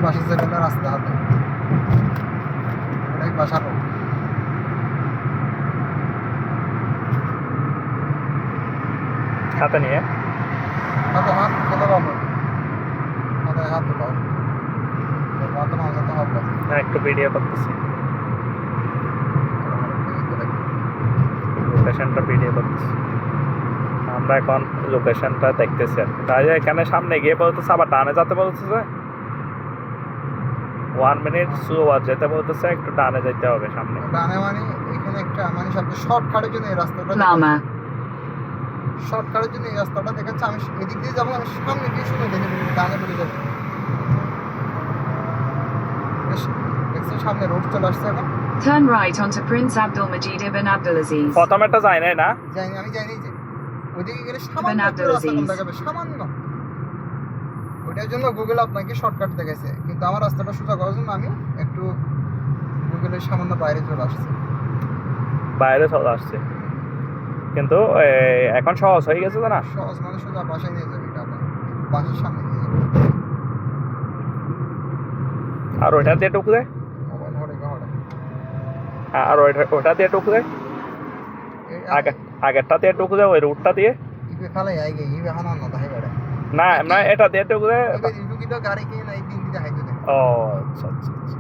বাসা যেগুলো রাস্তা হাতে এটাই বাসার রোড। হাতে নিয়ে হাতে হাত খেতে পাবো, হাতে হাত দিলাম হাতে মাঝে তো হবে। একটু ভিডিও করতেছি, লোকেশনটা ভিডিও করতেছি। আমরা এখন লোকেশনটা দেখতেছি আর কি। তাই এখানে সামনে গিয়ে বলতেছে আবার ডানে যেতে বলতেছে, 1 মিনিট স্লোয়ার যেতে বলতেছে, একটু ডানে যেতে হবে সামনে। ডানে মানে এখানে একটা মানে সবচেয়ে শর্টকাটের জন্য এই রাস্তাটা, শর্টকাটের জন্য এই রাস্তাটা দেখাচ্ছে। আমি এদিক দিয়ে যাবো, আমি সামনে দিয়ে শুনে দেখে ডানে বেড়ে যাবো। দেখছেন সামনে রোড চলে আসছে এখন। Turn right onto Prince Abdulmajid ibn Abdulaziz. প্রথম একটা যায় নাই না, যাইনি, আমি যাইনি যে ওইদিকে গেলে সামান্য একটু রাস্তা কম দেখাবে, সামান্য। ওইটার জন্য গুগল আপনাকে শর্টকাট দেখাইছে, কিন্তু আমার রাস্তাটা সোজা করার জন্য আমি একটু গুগলের সামান্য বাইরে চলে আসছি। বাইরে চলে আসছে, কিন্তু এখন সহজ হয়ে গেছে তো না। সহজ মানে সোজা বাসায় নিয়ে যাবে, এটা আপনার বাসার সামনে নিয়ে যাবে। আর ওইটা দিয়ে ঢুকলে, আর ওইটা দিয়ে ঢুকলে, আগেরটা দিয়ে ঢুকলে, ওই রুটটা দিয়ে ইবে খালাই আইগে ইবে হানা না তাই বেড়ে না, আমরা এটা দিয়ে ঢুকলে। ইবে ঢুকি তো গাড়ি কে নাই দিন দিতে হাইতে দে। ও আচ্ছা আচ্ছা আচ্ছা,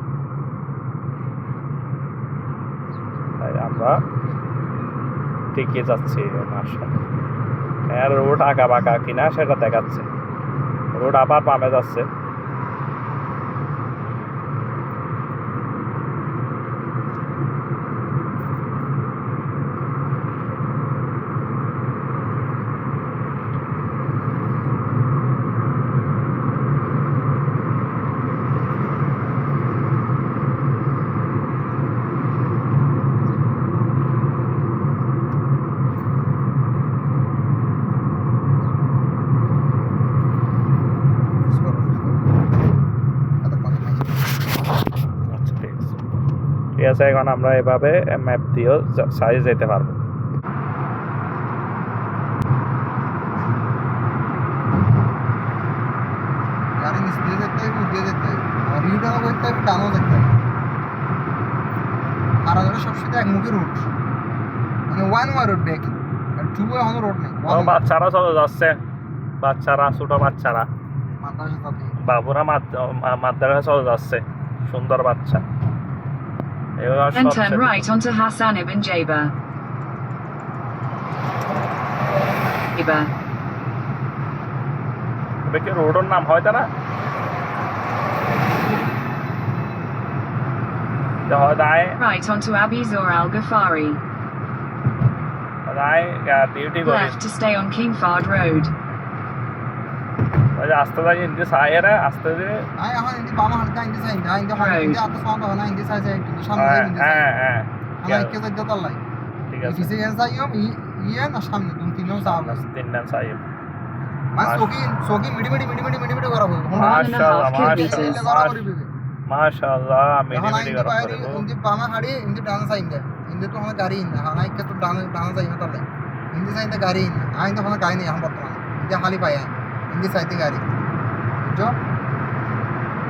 তাই আমরা ঠিকই যাচ্ছি। মাশাআল্লাহ, এর রোড আঁকা বাঁকা কিনা সেটা দেখাচ্ছে। রোড আবার বামে যাচ্ছে। ঠিক আছে, এখন আমরা এভাবে ম্যাপ দিয়েও সাইজ যেতে পারবো। গাড়ি নিচ দিয়ে যেতে হবে, দিয়ে যেতে হবে, আর ইউটারও করতে হবে, ডানও যেতে হবে। আর আগে সবসময় একমুখী রুট, মানে ওয়ান ওয়ে রোড ব্রেকিং, আর টু ওয়ে কোনো রোড নেই। বাচ্চারা চলে যাচ্ছে, বাচ্চারা, ছোট বাচ্চারা, মাদ্রাসা সাথে বাবুরা মাদ্রাসা চলে যাচ্ছে, সুন্দর বাচ্চা। Then turn right onto Hassan ibn Jaber. এটা কি রোডের নাম হয় তা না? Right onto Abi Zur Al Ghafari. Duty Left to stay on King Fahd Road. আস্তে যাই ইন্দি সাইরে আস্তে দিয়ে আই এখন ইন্দি বামা হালকা ইন্দি সাইন দা ইন্দি হালকা ইন্দি আতো সাউন্ড হয় না, ইন্দি সাইজ একটু সামনে ইন্দি সাইন। হ্যাঁ আমার কে যাইতে তালাই ঠিক আছে। কিসে যাইও ইয়ে না সামনে তুমি তিনজন যাও, তিনজন সাইব মানে সোকি মিডি করা হবে। মাশাআল্লাহ Kilometers. মাশাআল্লাহ, মিডি করা হবে। ইন্দি বামা হাড়ি ইন্দি ডান সাইন দে, ইন্দি তো আমার গাড়ি না হ্যাঁ নাই কে তো ডান যাই না তালাই ইন্দি সাইন দে গাড়ি না আইন তো আমার গাড়ি নেই এখন বর্তমানে, ইন্দি খালি পায় ইন্দি সাইতে গাড়ি বুঝছো,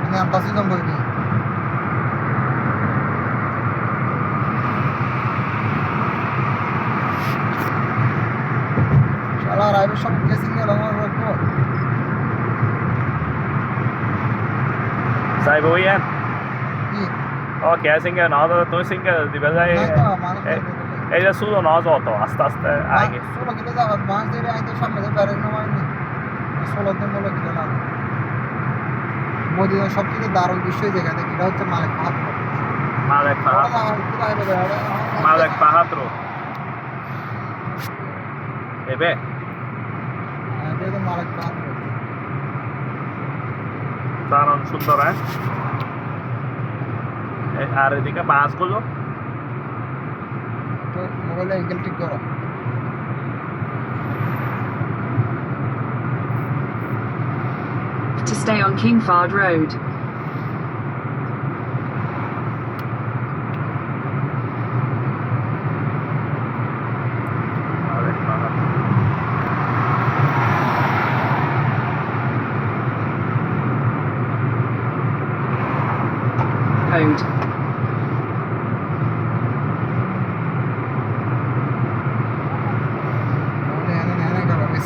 মানে আন্তাসি জম বইবি। শালা রাইবে সব কেসিং এ লাগা রাখবো সাইব ওয়ান কি ওকে সিঙ্গে না তো তুই সিঙ্গে দিবে যাই নাই তো মানুষ এই যে শুধু না যত আস্তে আস্তে আগে 16 কিলো যাওয়া মাছ ধরে আইতে সামনে দিয়ে বাইরে না মানে 16 দিন বলে কিলো না। মদিনার সবথেকে দারুণ দৃশ্য এই জায়গা থেকে, এটা হচ্ছে মালিক পাহাড়। মালিক পাহাড় এবে এটা তো মালিক পাহাড় দারুণ সুন্দর। আর এদিকে বাসগুলো তো মোবাইলে অ্যাঙ্গেল ঠিক করো। To stay on King Fahd Road. Road.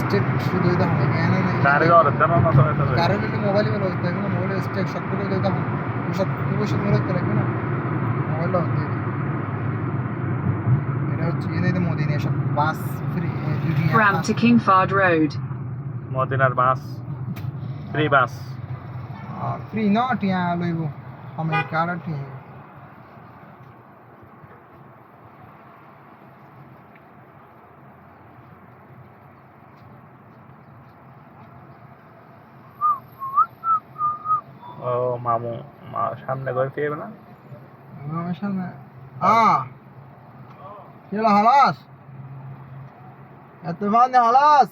Stake শুধু দিতে হবে গাড়ি আর দেন না তো এটা কারেন্ট মোবাইল বের হইতে হবে না মোবাইল স্টেক সব করে দিতে হবে সব পয়সা মনে রাখতে লাগবে না মোবাইলটা হচ্ছে এটা হচ্ছে এনে মদিনা সব bus free Ramp to King Fahd Road. মদিনার বাস ফ্রি বাস ফ্রি নট ইয়া লইব আমি কারটি ও মামু সামনে করে পেয়ে না আমার সামনে يلا خلاص اتفقنا خلاص